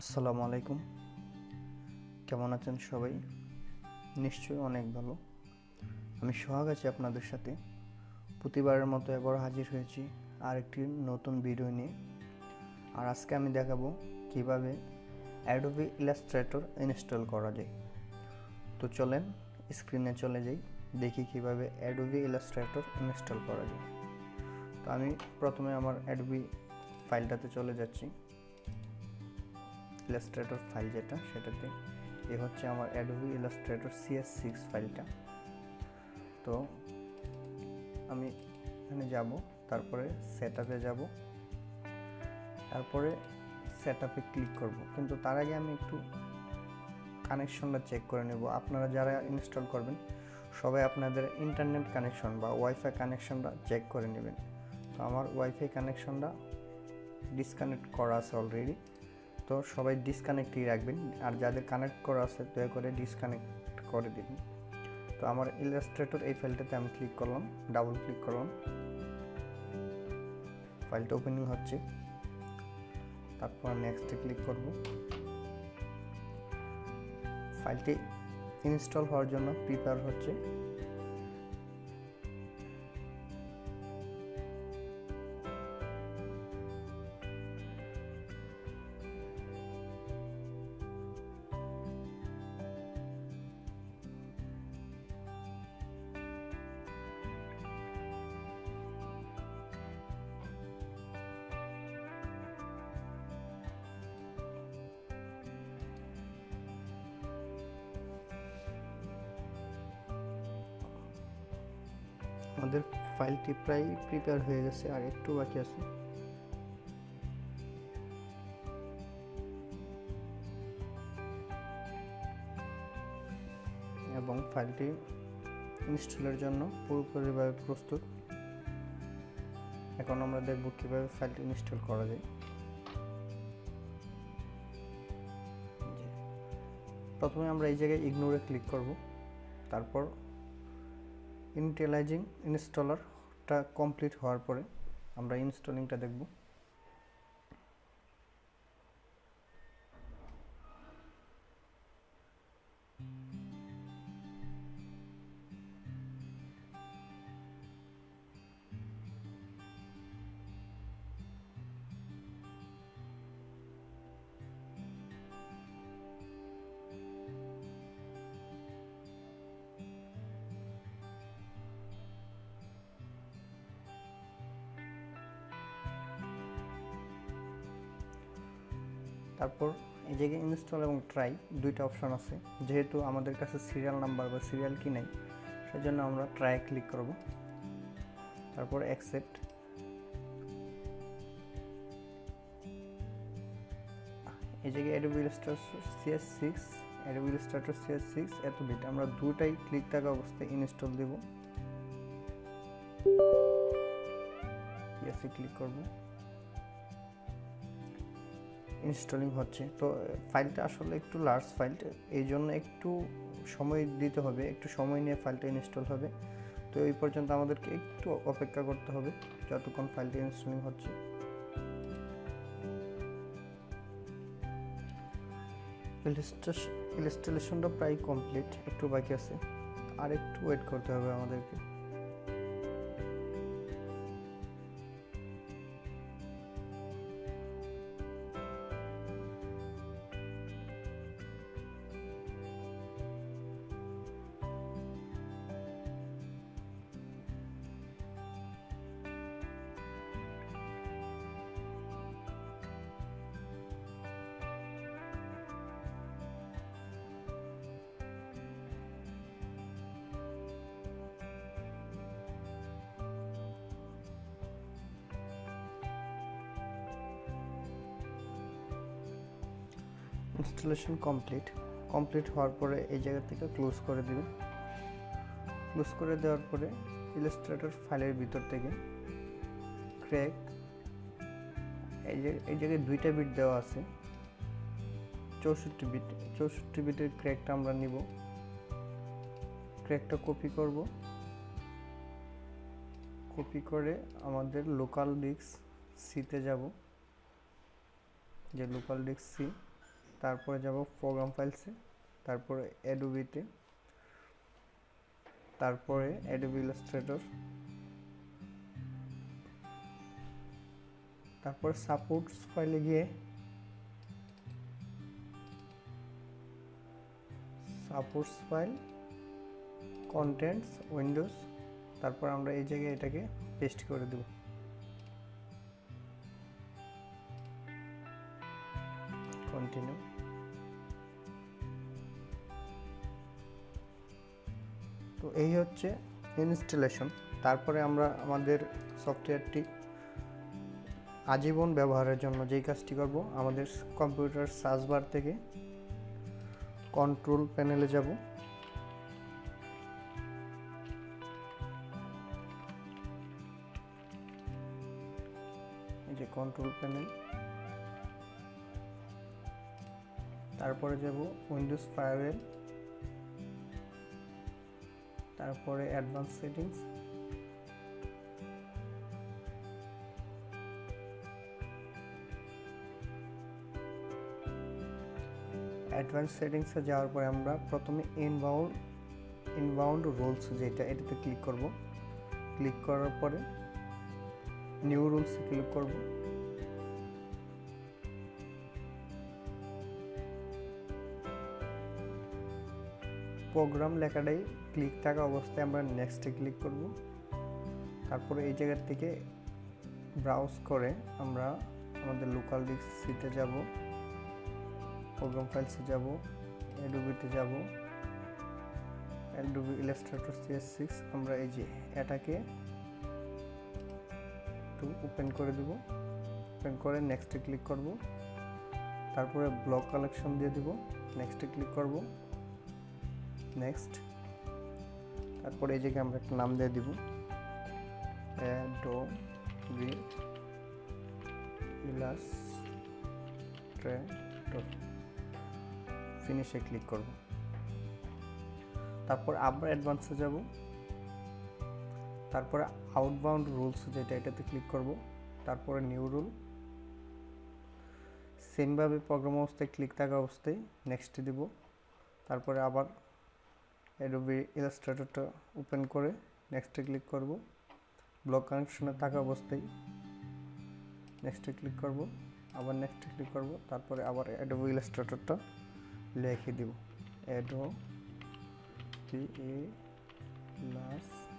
আসসালামু আলাইকুম। কেমন আছেন সবাই? নিশ্চয়ই অনেক ভালো। আমি সোহাগ আছি আপনাদের সাথে। প্রতিবারের মতো এবার হাজির হয়েছি আরেকটি নতুন ভিডিও নিয়ে। আর আজকে আমি দেখাবো কিভাবে অ্যাডোবি ইলাস্ট্রেটর ইনস্টল করা যায়। তো চলেন স্ক্রিনে চলে যাই, দেখি কিভাবে অ্যাডোবি ইলাস্ট্রেটর ইনস্টল করা যায়। তো আমি প্রথমে আমার অ্যাডোবি ফাইলটাতে চলে যাচ্ছি, ইলাস্ট্রেটর ফাইল যেটা, সেটাতে এ হচ্ছে আমার অ্যাডোবি ইলাস্ট্রেটর cs6 ফাইলটা। তো আমি এখানে যাব, তারপরে সেটআপে যাব, তারপরে সেটআপে ক্লিক করব। কিন্তু তার আগে আমি একটু কানেকশনটা চেক করে নেব। আপনারা যারা ইনস্টল করবেন সবাই আপনাদের ইন্টারনেট কানেকশন বা ওয়াইফাই কানেকশনটা চেক করে নেবেন। তো আমার ওয়াইফাই কানেকশনটা ডিসকানেক্ট করা আছে অলরেডি, তো সবাই ডিসকানেক্টই রাখবেন। আর যাদের কানেক্ট করা আছে দয়া করে ডিসকানেক্ট করে দিবেন। তো আমার ইলাস্ট্রেটর এই ফাইলটাতে আমি ক্লিক করলাম, ডাবল ক্লিক করলাম, ফাইলটা ওপেনিং হচ্ছে। তারপর নেক্সটে ক্লিক করব। ফাইলটি ইনস্টল হওয়ার জন্য প্রিপেয়ার হচ্ছে। আমাদের ফাইলটি প্রায় প্রিপেয়ার হয়ে গেছে, আর একটু বাকি আছে। এবং ফাইলটি ইনস্টলের জন্য পুরোপুরিভাবে প্রস্তুত। এখন আমরা দেখব কিভাবে ফাইলটি ইনস্টল করা যায়। প্রথমে আমরা এই জায়গায় ইগনোরে ক্লিক করব, তারপর ইনিশিয়ালাইজিং ইনস্টলারটা কমপ্লিট হওয়ার পরে আমরা ইনস্টলিংটা দেখব। তারপর এই জায়গায় ইনস্টল এবং ট্রাই দুইটা অপশন আছে। যেহেতু আমাদের কাছে সিরিয়াল নাম্বার বা সিরিয়াল কি নাই, সেজন্য আমরা ট্রাই ক্লিক করব। তারপর অ্যাকসেপ্ট। এই জায়গায় Adobe Illustrator cs6, Adobe Illustrator cs6 এত বিট আমরা দুটাই ক্লিক থাকা অবস্থায় ইনস্টল দেব। ইয়েসে ক্লিক করব। ইনস্টলিং হচ্ছে। তো ফাইলটা আসলে একটু লার্জ ফাইল, এই জন্য একটু সময় দিতে হবে, একটু সময় নিয়ে ফাইলটা ইনস্টল হবে। তো এই পর্যন্ত আমাদেরকে একটু অপেক্ষা করতে হবে যতক্ষণ ফাইলটা ইনস্টলিং হচ্ছে। ইনস্টলেশনটা প্রায় কমপ্লিট, একটু বাকি আছে, আর একটু ওয়েট করতে হবে আমাদেরকে। ইনস্টলেশন কমপ্লিট হওয়ার পরে এই জায়গা থেকে ক্লোজ করে দেবেন। ক্লোজ করে দেওয়ার পরে ইলাস্ট্রেটর ফাইলের ভিতর থেকে ক্র্যাক, এই জায়গায় দুইটা বিট দেওয়া আছে, 64 বিটের ক্র্যাকটা আমরা নিব। ক্র্যাকটা কপি করব, কপি করে আমাদের লোকাল ডিস্ক সিতে যাব, যে লোকাল ডিস্ক সি তারপরে যাব প্রোগ্রাম ফাইলসে, তারপরে অ্যাডোবিতে, তারপরে অ্যাডোবি ইলাস্ট্রেটর, তারপর সাপোর্টস ফাইলে গিয়ে সাপোর্টস ফাইল, কন্টেন্টস, উইন্ডোজ, তারপর আমরা এই জায়গায় এটাকে পেস্ট করে দেব। কন্টিনিউ। তো এই হচ্ছে ইনস্টলেশন। তারপরে আমরা আমাদের সফটওয়্যারটি আজীবন ব্যবহারের জন্য যেই কাজটি করব, আমাদের কম্পিউটার সার্চ বার থেকে কন্ট্রোল প্যানেলে যাব, এই যে কন্ট্রোল প্যানেল, তারপরে যাব উইন্ডোজ ফায়ারওয়েল, তারপরে অ্যাডভান্স সেটিংস, অ্যাডভান্স সেটিংসে যাওয়ার পরে আমরা প্রথমে ইনবাউন্ড রুলস যেটা, এটাতে ক্লিক করব। ক্লিক করার পরে নিউ রুলসে ক্লিক করব। প্রোগ্রাম লেখাটাই ক্লিক থাকা অবস্থায় আমরা নেক্সটে ক্লিক করব। তারপরে এই জায়গা থেকে ব্রাউজ করে আমরা আমাদের লোকাল ডিস্কতে যাব, প্রোগ্রাম ফাইলসে যাব, অ্যাডোবিতে যাব, অ্যাডোবি ইলাস্ট্রেটর cs6 আমরা এই যে এটাকে একটু ওপেন করে দেব। ওপেন করে নেক্সটে ক্লিক করব। তারপরে ব্লক কালেকশন দিয়ে দেব, নেক্সটে ক্লিক করব, নেক্সট। তারপরে এই জায়গায় আমরা একটা নাম দিয়ে দিব, অ্যাডোবি ইলাস্ট্রেটর, ফিনিশে ক্লিক করব। তারপর আবার অ্যাডভান্সে যাব, তারপরে আউটবাউন্ড রুলস যেটা, এটাতে ক্লিক করব। তারপরে নিউ রুল, সেমভাবে প্রোগ্রাম অবস্থায় ক্লিক থাকা অবস্থায় নেক্সটে দিব। তারপরে আবার অ্যাডোবি ইলাস্ট্রেটরটা ওপেন করে নেক্সটে ক্লিক করব। ব্লক কানেকশনে থাকা অবস্থায় নেক্সটে ক্লিক করব, আবার নেক্সটে ক্লিক করব। তারপরে আবার অ্যাডোবি ইলাস্ট্রেটরটা লিখে দিব, অ্যাডোবি ইলাস্ট্রেটর,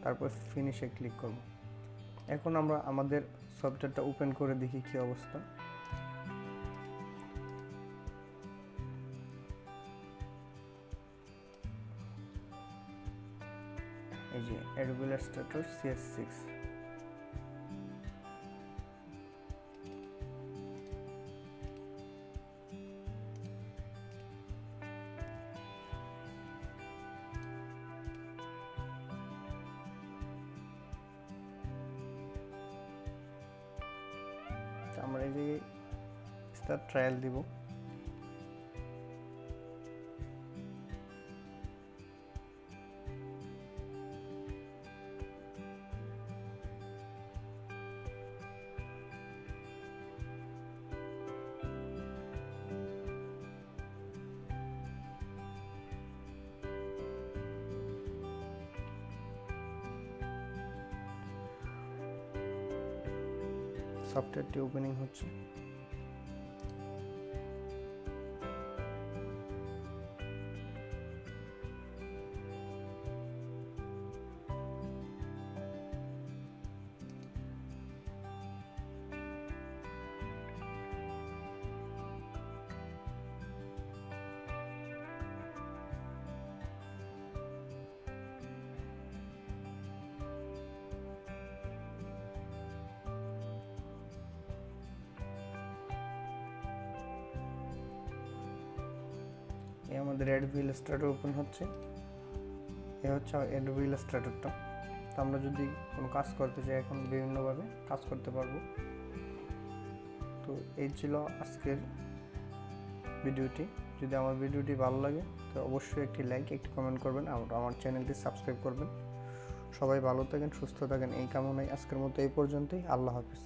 তারপর ফিনিশে ক্লিক করব। এখন আমরা আমাদের সফটওয়্যারটা ওপেন করে দেখি কি অবস্থা। এই যে অ্যাডোবি ইলাস্ট্রেটর cs6, আমরা এই যে স্টার্ট ট্রায়াল দিব। সফটওয়্যারটি ওপেনিং হচ্ছে। এই আমাদের অ্যাডোবি ইলাস্ট্রেটর ওপেন হচ্ছে। এই হচ্ছে অ্যাডোবি ইলাস্ট্রেটরটা। তো আমরা যদি কোনো কাজ করতে চাই এখন বিভিন্নভাবে কাজ করতে পারবো। তো এই ছিল আজকের ভিডিওটি। যদি আমার ভিডিওটি ভালো লাগে তো অবশ্যই একটি লাইক, একটি কমেন্ট করবেন, আমার চ্যানেলটি সাবস্ক্রাইব করবেন। সবাই ভালো থাকেন, সুস্থ থাকেন এই কামনায় আজকের মতো এই পর্যন্তই। আল্লাহ হাফিজ।